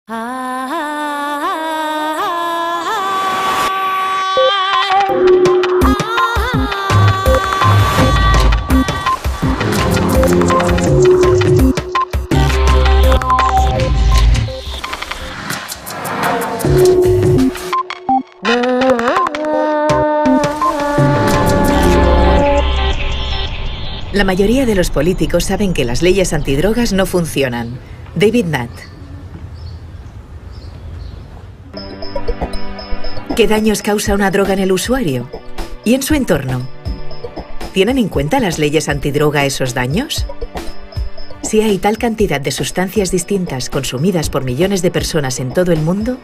La mayoría de los políticos saben que las leyes antidrogas no funcionan. David Nutt. ¿Qué daños causa una droga en el usuario y en su entorno? ¿Tienen en cuenta las leyes antidroga esos daños? Si hay tal cantidad de sustancias distintas consumidas por millones de personas en todo el mundo,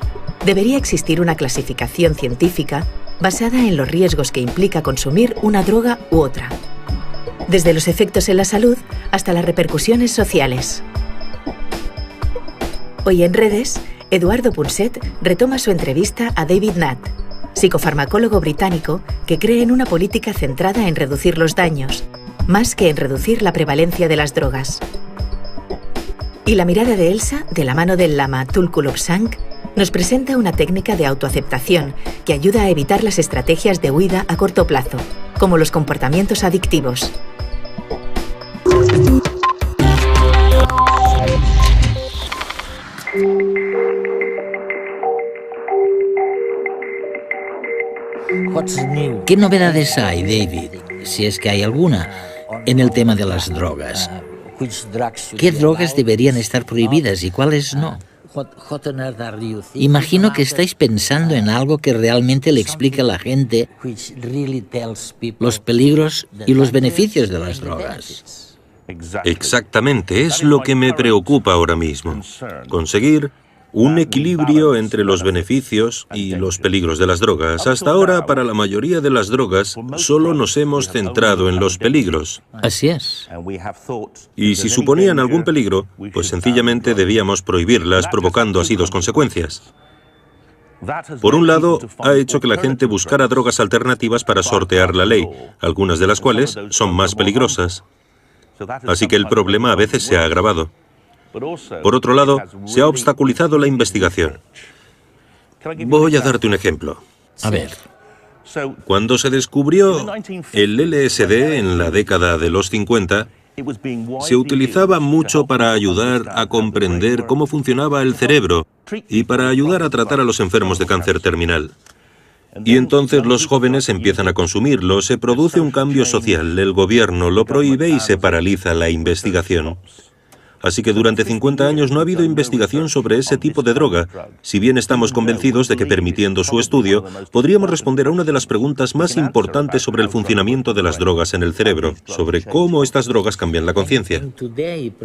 debería existir una clasificación científica basada en los riesgos que implica consumir una droga u otra, desde los efectos en la salud hasta las repercusiones sociales. Hoy en redes, Eduardo Punset retoma su entrevista a David Nutt, psicofarmacólogo británico que cree en una política centrada en reducir los daños, más que en reducir la prevalencia de las drogas. Y la mirada de Elsa, de la mano del lama Tulku Lobsang, nos presenta una técnica de autoaceptación que ayuda a evitar las estrategias de huida a corto plazo, como los comportamientos adictivos. ¿Qué novedades hay, David, si es que hay alguna, en el tema de las drogas? ¿Qué drogas deberían estar prohibidas y cuáles no? Imagino que estáis pensando en algo que realmente le explique a la gente los peligros y los beneficios de las drogas. Exactamente, es lo que me preocupa ahora mismo. Conseguir un equilibrio entre los beneficios y los peligros de las drogas. Hasta ahora, para la mayoría de las drogas, solo nos hemos centrado en los peligros. Así es. Y si suponían algún peligro, pues sencillamente debíamos prohibirlas, provocando así dos consecuencias. Por un lado, ha hecho que la gente buscara drogas alternativas para sortear la ley, algunas de las cuales son más peligrosas. Así que el problema a veces se ha agravado. Por otro lado, se ha obstaculizado la investigación. Voy a darte un ejemplo. A ver. Cuando se descubrió el LSD en la década de los 50, se utilizaba mucho para ayudar a comprender cómo funcionaba el cerebro y para ayudar a tratar a los enfermos de cáncer terminal. Y entonces los jóvenes empiezan a consumirlo, se produce un cambio social, el gobierno lo prohíbe y se paraliza la investigación. Así que durante 50 años no ha habido investigación sobre ese tipo de droga, si bien estamos convencidos de que permitiendo su estudio, podríamos responder a una de las preguntas más importantes sobre el funcionamiento de las drogas en el cerebro, sobre cómo estas drogas cambian la conciencia.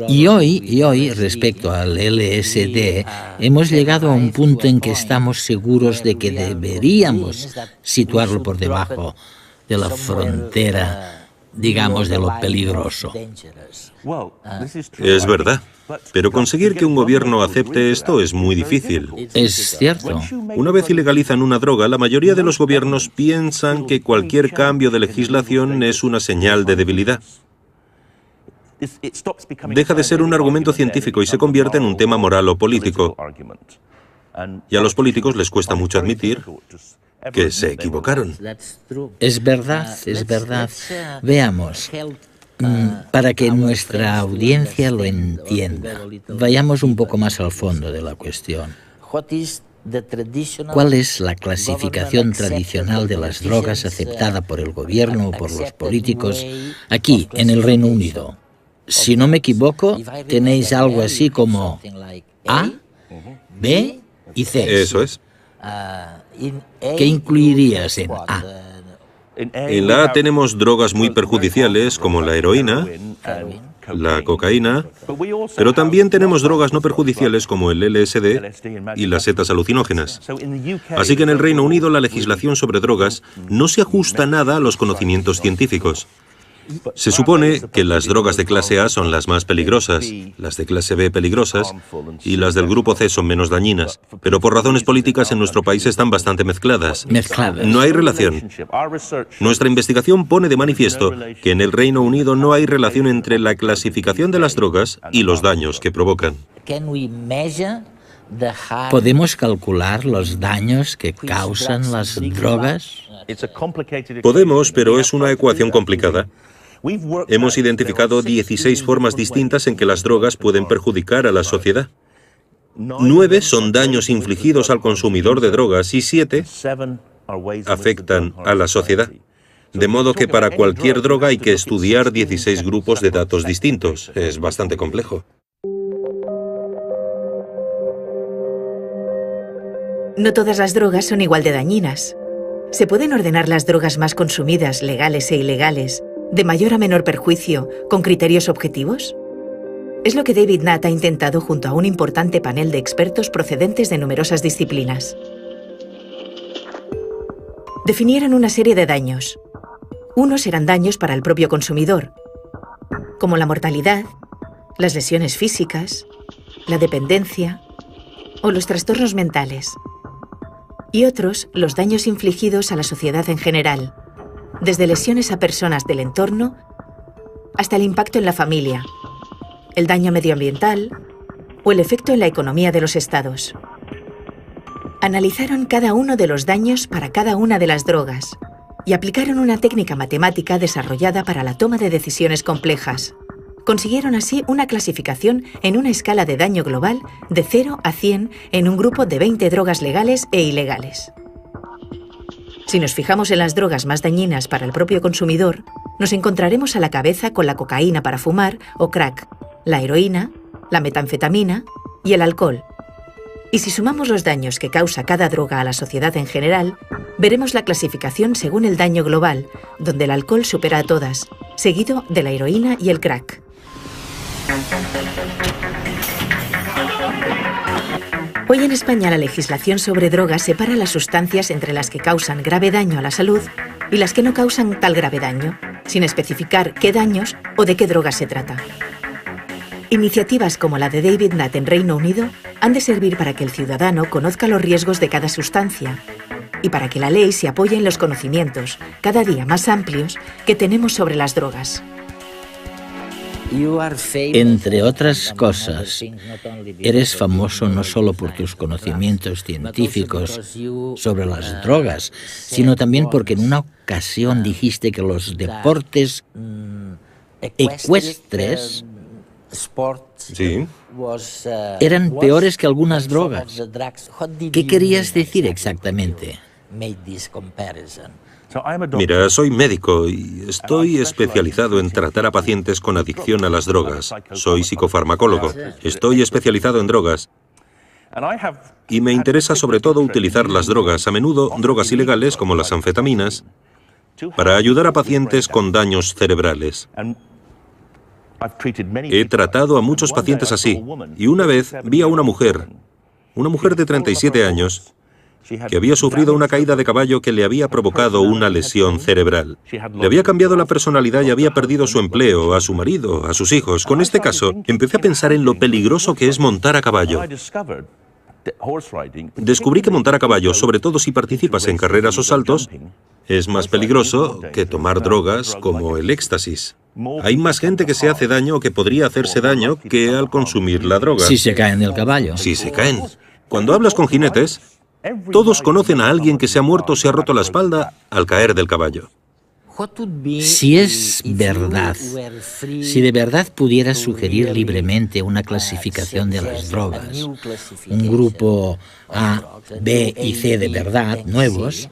Y hoy, respecto al LSD, hemos llegado a un punto en que estamos seguros de que deberíamos situarlo por debajo de la frontera, digamos, de lo peligroso. Es verdad, pero conseguir que un gobierno acepte esto es muy difícil. Es cierto. Una vez ilegalizan una droga, la mayoría de los gobiernos piensan que cualquier cambio de legislación es una señal de debilidad. Deja de ser un argumento científico y se convierte en un tema moral o político. Y a los políticos les cuesta mucho admitir que se equivocaron. Es verdad, es verdad. Veamos. Para que nuestra audiencia lo entienda, vayamos un poco más al fondo de la cuestión. ¿Cuál es la clasificación tradicional de las drogas aceptada por el gobierno o por los políticos aquí, en el Reino Unido? Si no me equivoco, tenéis algo así como A, B y C. Eso es. ¿Qué incluirías en A? En la A tenemos drogas muy perjudiciales como la heroína, la cocaína, pero también tenemos drogas no perjudiciales como el LSD y las setas alucinógenas. Así que en el Reino Unido la legislación sobre drogas no se ajusta nada a los conocimientos científicos. Se supone que las drogas de clase A son las más peligrosas, las de clase B peligrosas y las del grupo C son menos dañinas, pero por razones políticas en nuestro país están bastante mezcladas. No hay relación. Nuestra investigación pone de manifiesto que en el Reino Unido no hay relación entre la clasificación de las drogas y los daños que provocan. ¿Podemos calcular los daños que causan las drogas? Podemos, pero es una ecuación complicada. Hemos identificado 16 formas distintas en que las drogas pueden perjudicar a la sociedad. 9 son daños infligidos al consumidor de drogas y 7 afectan a la sociedad. De modo que para cualquier droga hay que estudiar 16 grupos de datos distintos. Es bastante complejo. No todas las drogas son igual de dañinas. ¿Se pueden ordenar las drogas más consumidas, legales e ilegales, de mayor a menor perjuicio, con criterios objetivos? Es lo que David Nutt ha intentado junto a un importante panel de expertos procedentes de numerosas disciplinas. Definieron una serie de daños. Unos eran daños para el propio consumidor, como la mortalidad, las lesiones físicas, la dependencia o los trastornos mentales. Y otros, los daños infligidos a la sociedad en general, desde lesiones a personas del entorno hasta el impacto en la familia, el daño medioambiental o el efecto en la economía de los estados. Analizaron cada uno de los daños para cada una de las drogas y aplicaron una técnica matemática desarrollada para la toma de decisiones complejas. Consiguieron así una clasificación en una escala de daño global de 0 a 100 en un grupo de 20 drogas legales e ilegales. Si nos fijamos en las drogas más dañinas para el propio consumidor, nos encontraremos a la cabeza con la cocaína para fumar o crack, la heroína, la metanfetamina y el alcohol. Y si sumamos los daños que causa cada droga a la sociedad en general, veremos la clasificación según el daño global, donde el alcohol supera a todas, seguido de la heroína y el crack. Hoy en España la legislación sobre drogas separa las sustancias entre las que causan grave daño a la salud y las que no causan tal grave daño, sin especificar qué daños o de qué drogas se trata. Iniciativas como la de David Nutt en Reino Unido han de servir para que el ciudadano conozca los riesgos de cada sustancia y para que la ley se apoye en los conocimientos, cada día más amplios, que tenemos sobre las drogas. Entre otras cosas, eres famoso no solo por tus conocimientos científicos sobre las drogas, sino también porque en una ocasión dijiste que los deportes ecuestres Sí. eran peores que algunas drogas. ¿Qué querías decir exactamente? Mira, soy médico y estoy especializado en tratar a pacientes con adicción a las drogas. Soy psicofarmacólogo. Estoy especializado en drogas. Y me interesa sobre todo utilizar las drogas, a menudo drogas ilegales como las anfetaminas, para ayudar a pacientes con daños cerebrales. He tratado a muchos pacientes así, y una vez vi a una mujer de 37 años, que había sufrido una caída de caballo que le había provocado una lesión cerebral. Le había cambiado la personalidad y había perdido su empleo, a su marido, a sus hijos. Con este caso, empecé a pensar en lo peligroso que es montar a caballo. Descubrí que montar a caballo, sobre todo si participas en carreras o saltos, es más peligroso que tomar drogas como el éxtasis. Hay más gente que se hace daño o que podría hacerse daño que al consumir la droga. Si se caen del caballo. Si se caen. Cuando hablas con jinetes, todos conocen a alguien que se ha muerto o se ha roto la espalda al caer del caballo. Si es verdad, si de verdad pudieras sugerir libremente una clasificación de las drogas, un grupo A, B y C de verdad, nuevos,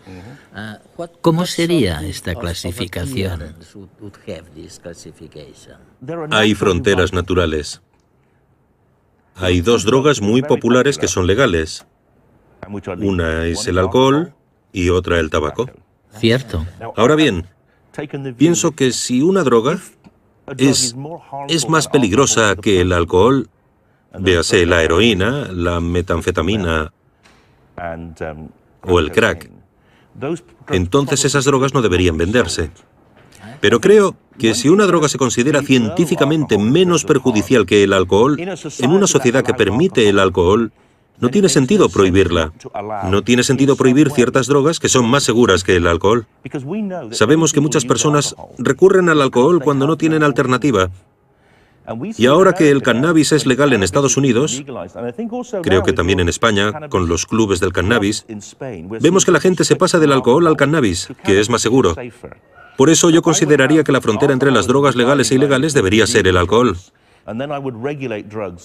¿cómo sería esta clasificación? Hay fronteras naturales. Hay dos drogas muy populares que son legales. Una es el alcohol y otra el tabaco. Cierto. Ahora bien, pienso que si una droga es más peligrosa que el alcohol, véase la heroína, la metanfetamina o el crack, entonces esas drogas no deberían venderse. Pero creo que si una droga se considera científicamente menos perjudicial que el alcohol, en una sociedad que permite el alcohol, no tiene sentido prohibirla. No tiene sentido prohibir ciertas drogas que son más seguras que el alcohol. Sabemos que muchas personas recurren al alcohol cuando no tienen alternativa. Y ahora que el cannabis es legal en Estados Unidos, creo que también en España, con los clubes del cannabis, vemos que la gente se pasa del alcohol al cannabis, que es más seguro. Por eso yo consideraría que la frontera entre las drogas legales e ilegales debería ser el alcohol.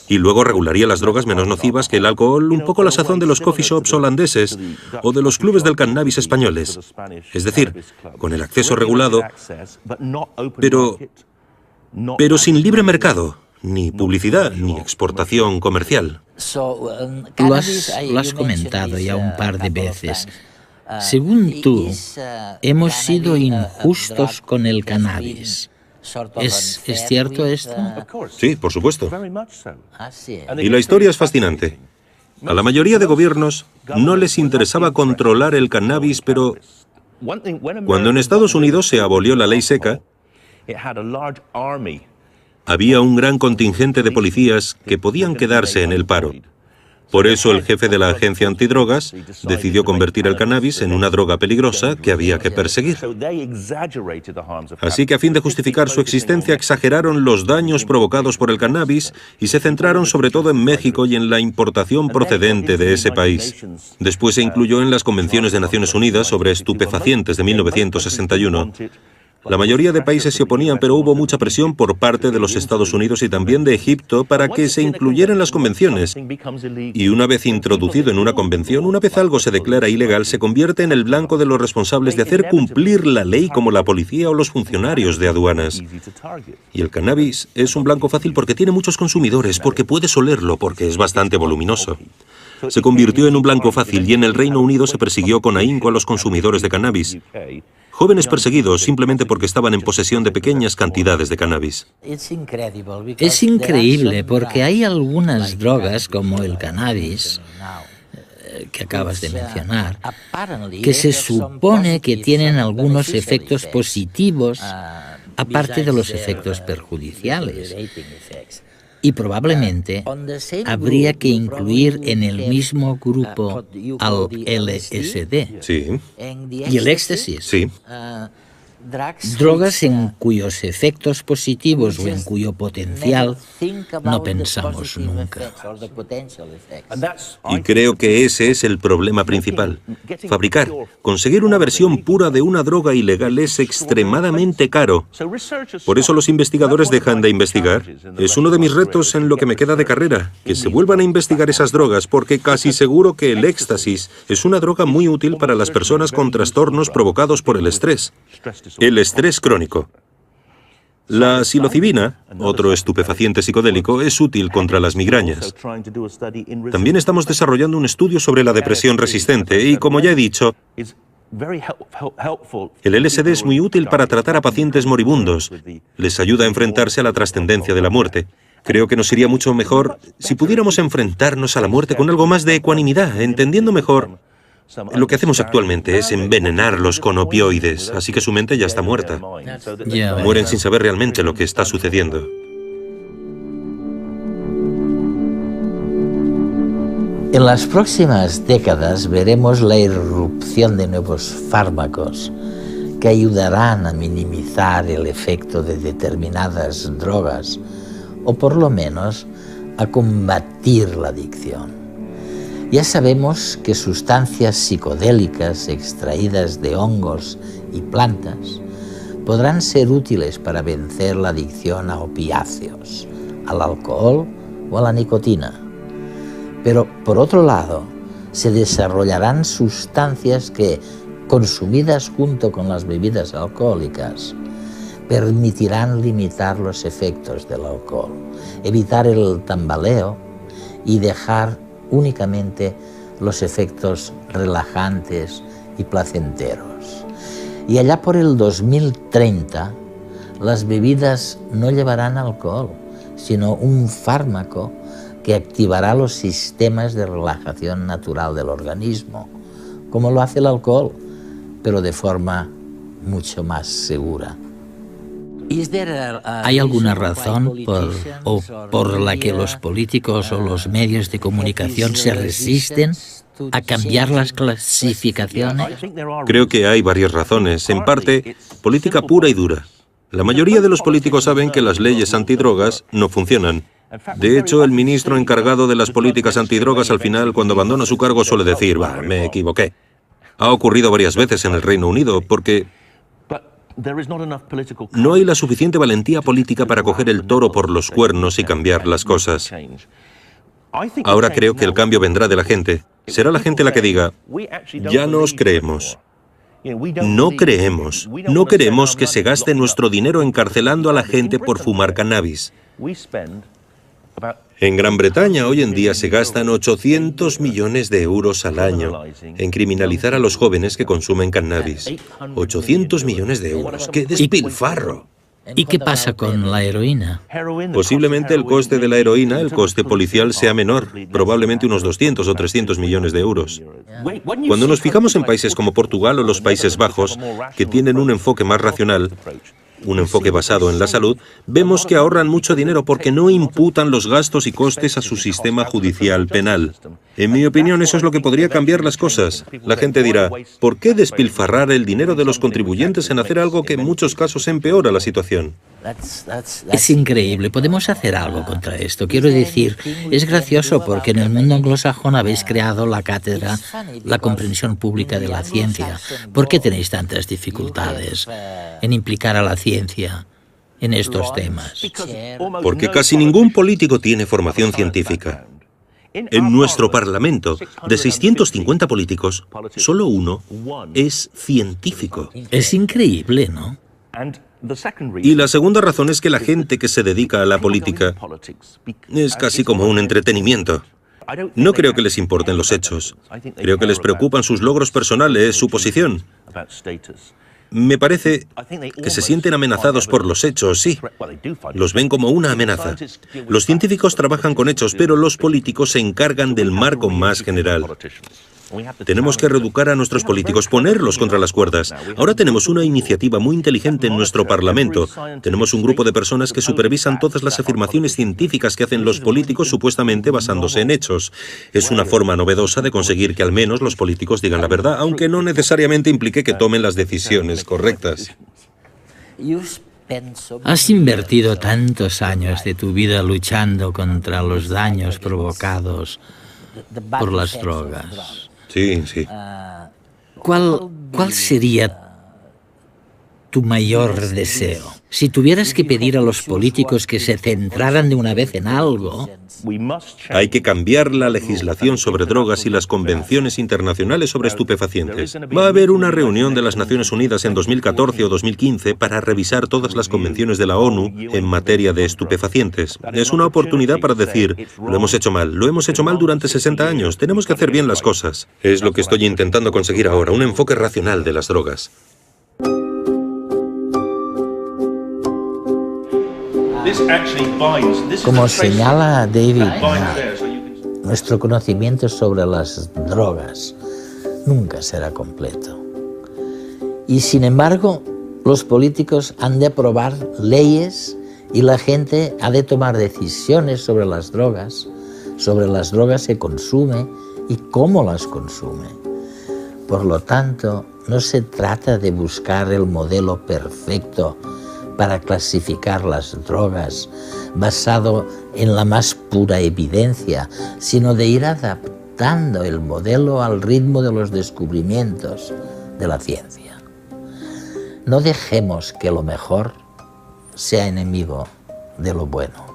Y luego regularía las drogas menos nocivas que el alcohol, un poco la sazón de los coffee shops holandeses o de los clubes del cannabis españoles. Es decir, con el acceso regulado, pero sin libre mercado, ni publicidad, ni exportación comercial. Lo has comentado ya un par de veces. Según tú, hemos sido injustos con el cannabis. ¿Es cierto esto? Sí, por supuesto. Y la historia es fascinante. A la mayoría de gobiernos no les interesaba controlar el cannabis, pero cuando en Estados Unidos se abolió la ley seca, había un gran contingente de policías que podían quedarse en el paro. Por eso el jefe de la agencia antidrogas decidió convertir el cannabis en una droga peligrosa que había que perseguir. Así que a fin de justificar su existencia exageraron los daños provocados por el cannabis y se centraron sobre todo en México y en la importación procedente de ese país. Después se incluyó en las convenciones de Naciones Unidas sobre estupefacientes de 1961. La mayoría de países se oponían, pero hubo mucha presión por parte de los Estados Unidos y también de Egipto para que se incluyera en las convenciones. Y una vez introducido en una convención, una vez algo se declara ilegal, se convierte en el blanco de los responsables de hacer cumplir la ley, como la policía o los funcionarios de aduanas. Y el cannabis es un blanco fácil porque tiene muchos consumidores, porque puedes olerlo, porque es bastante voluminoso. Se convirtió en un blanco fácil y en el Reino Unido se persiguió con ahínco a los consumidores de cannabis. Jóvenes perseguidos simplemente porque estaban en posesión de pequeñas cantidades de cannabis. Es increíble porque hay algunas drogas como el cannabis, que acabas de mencionar, que se supone que tienen algunos efectos positivos, aparte de los efectos perjudiciales. Y probablemente habría que incluir en el mismo grupo al LSD. Sí. Y el éxtasis. Sí. Drogas en cuyos efectos positivos o en cuyo potencial no pensamos nunca. Y creo que ese es el problema principal. Conseguir una versión pura de una droga ilegal es extremadamente caro. Por eso los investigadores dejan de investigar. Es uno de mis retos en lo que me queda de carrera, que se vuelvan a investigar esas drogas, porque casi seguro que el éxtasis es una droga muy útil para las personas con trastornos provocados por el estrés. El estrés crónico. La psilocibina, otro estupefaciente psicodélico, es útil contra las migrañas. También estamos desarrollando un estudio sobre la depresión resistente y, como ya he dicho, el LSD es muy útil para tratar a pacientes moribundos. Les ayuda a enfrentarse a la trascendencia de la muerte. Creo que nos iría mucho mejor si pudiéramos enfrentarnos a la muerte con algo más de ecuanimidad, entendiendo mejor. Lo que hacemos actualmente es envenenarlos con opioides, así que su mente ya está muerta. Mueren sin saber realmente lo que está sucediendo. En las próximas décadas veremos la irrupción de nuevos fármacos que ayudarán a minimizar el efecto de determinadas drogas o por lo menos a combatir la adicción. Ya sabemos que sustancias psicodélicas extraídas de hongos y plantas podrán ser útiles para vencer la adicción a opiáceos, al alcohol o a la nicotina. Pero, por otro lado, se desarrollarán sustancias que, consumidas junto con las bebidas alcohólicas, permitirán limitar los efectos del alcohol, evitar el tambaleo y dejar únicamente los efectos relajantes y placenteros. Y allá por el 2030, las bebidas no llevarán alcohol, sino un fármaco que activará los sistemas de relajación natural del organismo, como lo hace el alcohol, pero de forma mucho más segura. ¿Hay alguna razón por la que los políticos o los medios de comunicación se resisten a cambiar las clasificaciones? Creo que hay varias razones. En parte, política pura y dura. La mayoría de los políticos saben que las leyes antidrogas no funcionan. De hecho, el ministro encargado de las políticas antidrogas al final, cuando abandona su cargo, suele decir, «Bah, me equivoqué». Ha ocurrido varias veces en el Reino Unido porque no hay la suficiente valentía política para coger el toro por los cuernos y cambiar las cosas. Ahora creo que el cambio vendrá de la gente. Será la gente la que diga, ya no os creemos. No queremos que se gaste nuestro dinero encarcelando a la gente por fumar cannabis. En Gran Bretaña hoy en día se gastan 800 millones de euros al año en criminalizar a los jóvenes que consumen cannabis. 800 millones de euros. ¡Qué despilfarro! ¿Y qué pasa con la heroína? Posiblemente el coste de la heroína, el coste policial, sea menor, probablemente unos 200 o 300 millones de euros. Cuando nos fijamos en países como Portugal o los Países Bajos, que tienen un enfoque más racional, un enfoque basado en la salud, vemos que ahorran mucho dinero porque no imputan los gastos y costes a su sistema judicial penal. En mi opinión, eso es lo que podría cambiar las cosas. La gente dirá, ¿por qué despilfarrar el dinero de los contribuyentes en hacer algo que en muchos casos empeora la situación? Es increíble. Podemos hacer algo contra esto. Quiero decir, es gracioso porque en el mundo anglosajón habéis creado la cátedra, la comprensión pública de la ciencia. ¿Por qué tenéis tantas dificultades en implicar a la ciencia en estos temas? Porque casi ningún político tiene formación científica. En nuestro Parlamento, de 650 políticos, solo uno es científico. Es increíble, ¿no? Y la segunda razón es que la gente que se dedica a la política es casi como un entretenimiento. No creo que les importen los hechos. Creo que les preocupan sus logros personales, su posición. Me parece que se sienten amenazados por los hechos, sí. Los ven como una amenaza. Los científicos trabajan con hechos, pero los políticos se encargan del marco más general. Tenemos que reeducar a nuestros políticos, ponerlos contra las cuerdas. Ahora tenemos una iniciativa muy inteligente en nuestro Parlamento. Tenemos un grupo de personas que supervisan todas las afirmaciones científicas que hacen los políticos supuestamente basándose en hechos. Es una forma novedosa de conseguir que al menos los políticos digan la verdad, aunque no necesariamente implique que tomen las decisiones correctas. Has invertido tantos años de tu vida luchando contra los daños provocados por las drogas. Sí, sí. ¿Cuál sería tu mayor deseo? Si tuvieras que pedir a los políticos que se centraran de una vez en algo... Hay que cambiar la legislación sobre drogas y las convenciones internacionales sobre estupefacientes. Va a haber una reunión de las Naciones Unidas en 2014 o 2015 para revisar todas las convenciones de la ONU en materia de estupefacientes. Es una oportunidad para decir, lo hemos hecho mal durante 60 años, tenemos que hacer bien las cosas. Es lo que estoy intentando conseguir ahora, un enfoque racional de las drogas. Como señala David, nuestro conocimiento sobre las drogas nunca será completo. Y sin embargo, los políticos han de aprobar leyes y la gente ha de tomar decisiones sobre las drogas que consume y cómo las consume. Por lo tanto, no se trata de buscar el modelo perfecto para clasificar las drogas basado en la más pura evidencia, sino de ir adaptando el modelo al ritmo de los descubrimientos de la ciencia. No dejemos que lo mejor sea enemigo de lo bueno.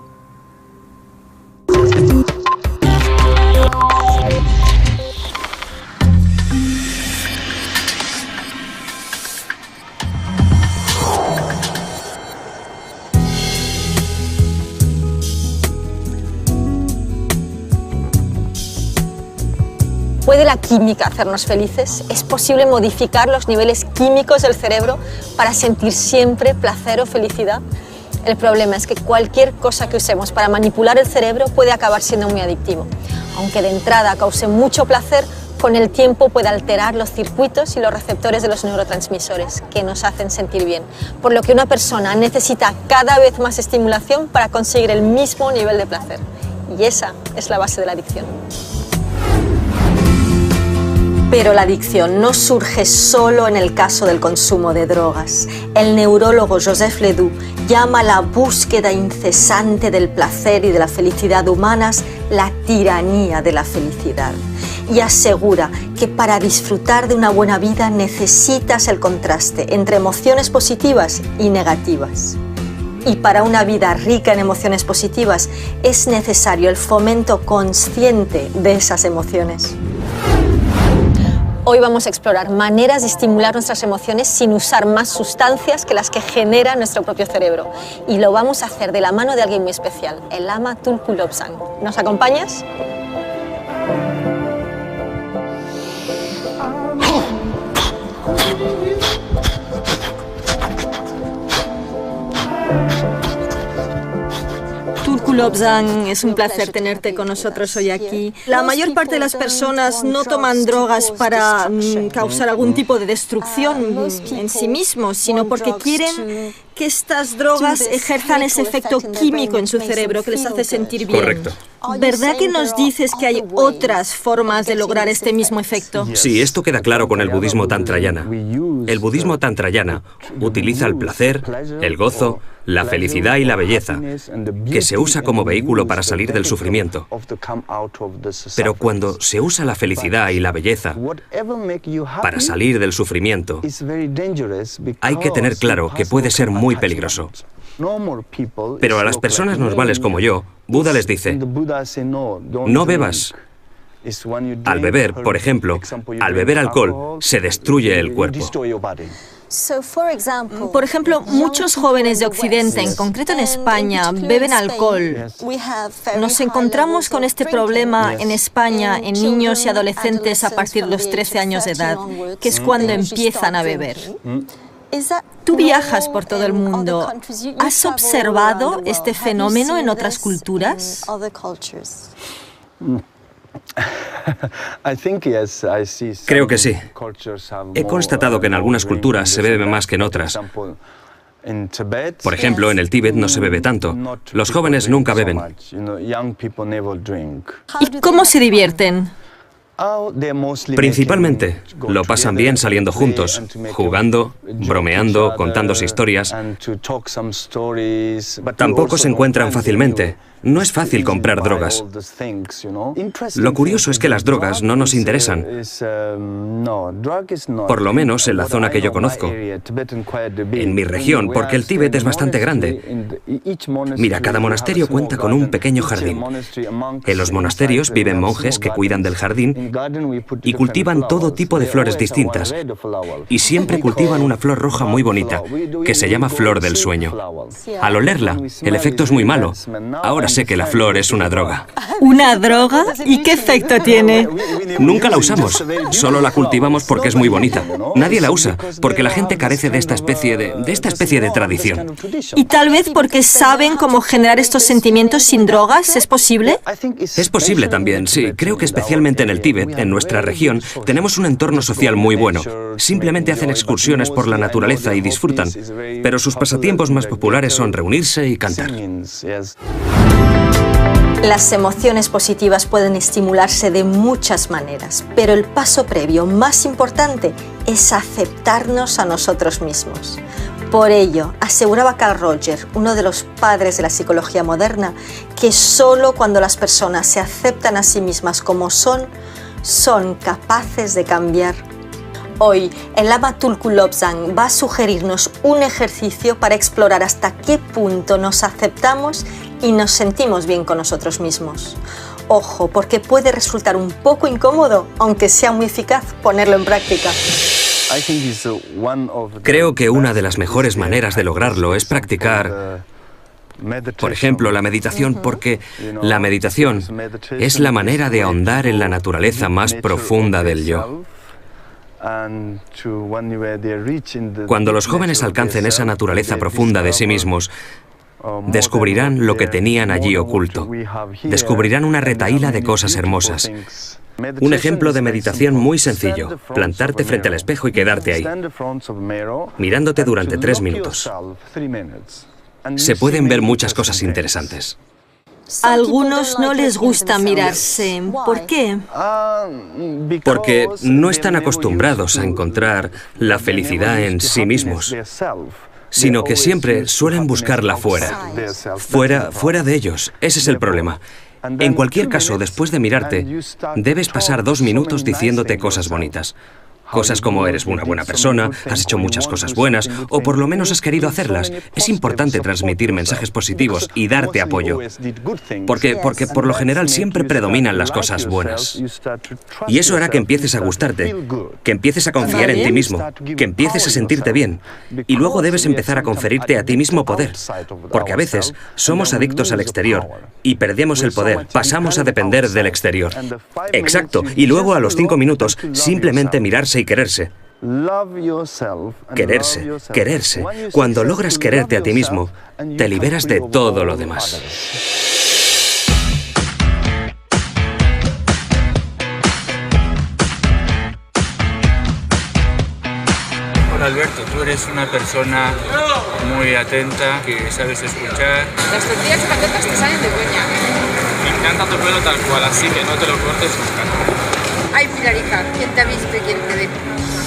¿Puede la química hacernos felices? ¿Es posible modificar los niveles químicos del cerebro para sentir siempre placer o felicidad? El problema es que cualquier cosa que usemos para manipular el cerebro puede acabar siendo muy adictivo. Aunque de entrada cause mucho placer, con el tiempo puede alterar los circuitos y los receptores de los neurotransmisores que nos hacen sentir bien, por lo que una persona necesita cada vez más estimulación para conseguir el mismo nivel de placer. Y esa es la base de la adicción. Pero la adicción no surge solo en el caso del consumo de drogas. El neurólogo Joseph Ledoux llama a la búsqueda incesante del placer y de la felicidad humanas la tiranía de la felicidad. Y asegura que para disfrutar de una buena vida necesitas el contraste entre emociones positivas y negativas. Y para una vida rica en emociones positivas es necesario el fomento consciente de esas emociones. Hoy vamos a explorar maneras de estimular nuestras emociones sin usar más sustancias que las que genera nuestro propio cerebro. Y lo vamos a hacer de la mano de alguien muy especial, el Lama Tulku Lobsang. ¿Nos acompañas? Tulku Lobsang, es un placer tenerte con nosotros hoy aquí. La mayor parte de las personas no toman drogas para causar algún tipo de destrucción en sí mismos, sino porque quieren que estas drogas ejerzan ese efecto químico en su cerebro que les hace sentir bien. Correcto. ¿Verdad que nos dices que hay otras formas de lograr este mismo efecto? Sí, esto queda claro con el budismo tantrayana. El budismo tantrayana utiliza el placer, el gozo, la felicidad y la belleza, que se usa como vehículo para salir del sufrimiento. Pero cuando se usa la felicidad y la belleza para salir del sufrimiento, hay que tener claro que puede ser muy peligroso. Pero a las personas normales como yo, Buda les dice, no bebas. Al beber, por ejemplo, al beber alcohol, se destruye el cuerpo. Por ejemplo, muchos jóvenes de Occidente, en concreto en España, beben alcohol. Nos encontramos con este problema en España en niños y adolescentes a partir de los 13 años de edad, que es cuando empiezan a beber. Tú viajas por todo el mundo. ¿Has observado este fenómeno en otras culturas? Creo que sí. He constatado que en algunas culturas se bebe más que en otras. Por ejemplo, en el Tíbet no se bebe tanto. Los jóvenes nunca beben. ¿Y cómo se divierten? Principalmente, lo pasan bien saliendo juntos, jugando, bromeando, contándose historias. Tampoco se encuentran fácilmente. No es fácil comprar drogas. Lo curioso es que las drogas no nos interesan, por lo menos en la zona que yo conozco, en mi región, porque el Tíbet es bastante grande. Mira, cada monasterio cuenta con un pequeño jardín. En los monasterios viven monjes que cuidan del jardín y cultivan todo tipo de flores distintas. Y siempre cultivan una flor roja muy bonita, que se llama flor del sueño. Al olerla, el efecto es muy malo. Ahora sé que la flor es una droga. ¿Una droga? ¿Y qué efecto tiene? Nunca la usamos, solo la cultivamos porque es muy bonita. Nadie la usa, porque la gente carece de esta especie de tradición. Y tal vez porque saben cómo generar estos sentimientos sin drogas, ¿es posible? Es posible también, sí. Creo que especialmente en el Tíbet, en nuestra región, tenemos un entorno social muy bueno. Simplemente hacen excursiones por la naturaleza y disfrutan. Pero sus pasatiempos más populares son reunirse y cantar. Las emociones positivas pueden estimularse de muchas maneras, pero el paso previo más importante es aceptarnos a nosotros mismos. Por ello, aseguraba Carl Rogers, uno de los padres de la psicología moderna, que solo cuando las personas se aceptan a sí mismas como son capaces de cambiar. Hoy, el Lama Tulku Lobsang va a sugerirnos un ejercicio para explorar hasta qué punto nos aceptamos y nos sentimos bien con nosotros mismos. Ojo, porque puede resultar un poco incómodo, aunque sea muy eficaz ponerlo en práctica. Creo que una de las mejores maneras de lograrlo es practicar, por ejemplo, la meditación, porque la meditación es la manera de ahondar en la naturaleza más profunda del yo. Cuando los jóvenes alcancen esa naturaleza profunda de sí mismos, descubrirán lo que tenían allí oculto. Descubrirán una retahíla de cosas hermosas. Un ejemplo de meditación muy sencillo: plantarte frente al espejo y quedarte ahí, mirándote durante 3 minutos. Se pueden ver muchas cosas interesantes. A algunos no les gusta mirarse. ¿Por qué? Porque no están acostumbrados a encontrar la felicidad en sí mismos, sino que siempre suelen buscarla fuera de ellos. Ese es el problema. En cualquier caso, después de mirarte, debes pasar 2 minutos diciéndote cosas bonitas. Cosas como eres una buena persona, has hecho muchas cosas buenas, o por lo menos has querido hacerlas. Es importante transmitir mensajes positivos y darte apoyo. Porque por lo general siempre predominan las cosas buenas. Y eso hará que empieces a gustarte, que empieces a confiar en ti mismo, que empieces a sentirte bien. Y luego debes empezar a conferirte a ti mismo poder. Porque a veces somos adictos al exterior y perdemos el poder, pasamos a depender del exterior. Exacto. Y luego a los 5 minutos simplemente mirarse y quererse. Quererse. Cuando logras quererte a ti mismo, te liberas de todo lo demás. Hola Alberto, tú eres una persona muy atenta, que sabes escuchar. Las tortillas patatas te salen de coña. Me encanta tu pelo tal cual, así que no te lo cortes nunca. Ay, Pilarica, ¿quién te ha visto y quién te ve?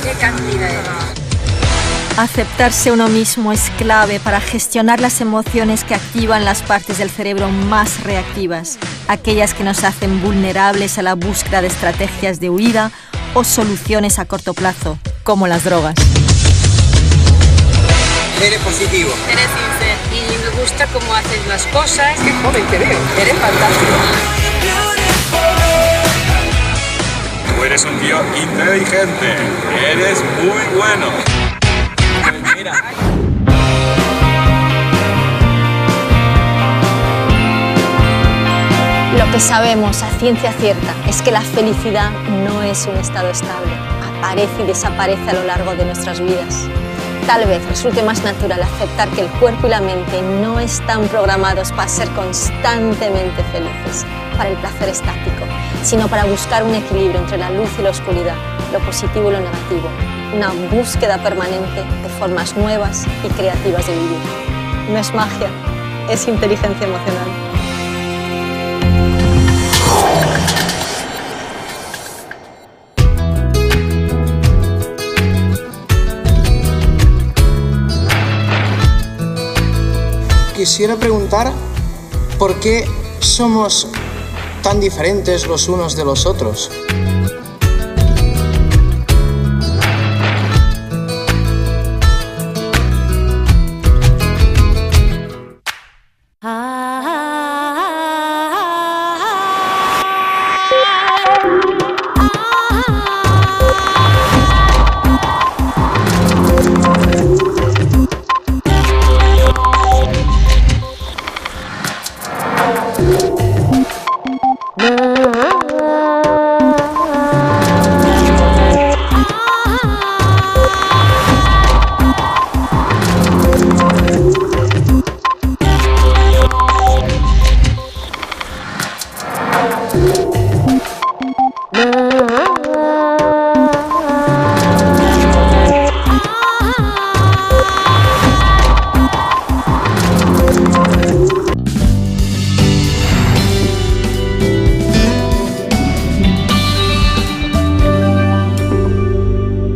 ¡Qué cantidad eres! Aceptarse uno mismo es clave para gestionar las emociones que activan las partes del cerebro más reactivas, aquellas que nos hacen vulnerables a la búsqueda de estrategias de huida o soluciones a corto plazo, como las drogas. Eres positivo. Eres sincero y me gusta cómo haces las cosas. ¡Qué joven te veo! Eres fantástico. Tú eres un tío inteligente, eres muy bueno. Mira. Lo que sabemos a ciencia cierta es que la felicidad no es un estado estable, aparece y desaparece a lo largo de nuestras vidas. Tal vez resulte más natural aceptar que el cuerpo y la mente no están programados para ser constantemente felices, para el placer estático, sino para buscar un equilibrio entre la luz y la oscuridad, lo positivo y lo negativo, una búsqueda permanente de formas nuevas y creativas de vivir. No es magia, es inteligencia emocional. Quisiera preguntar por qué somos tan diferentes los unos de los otros.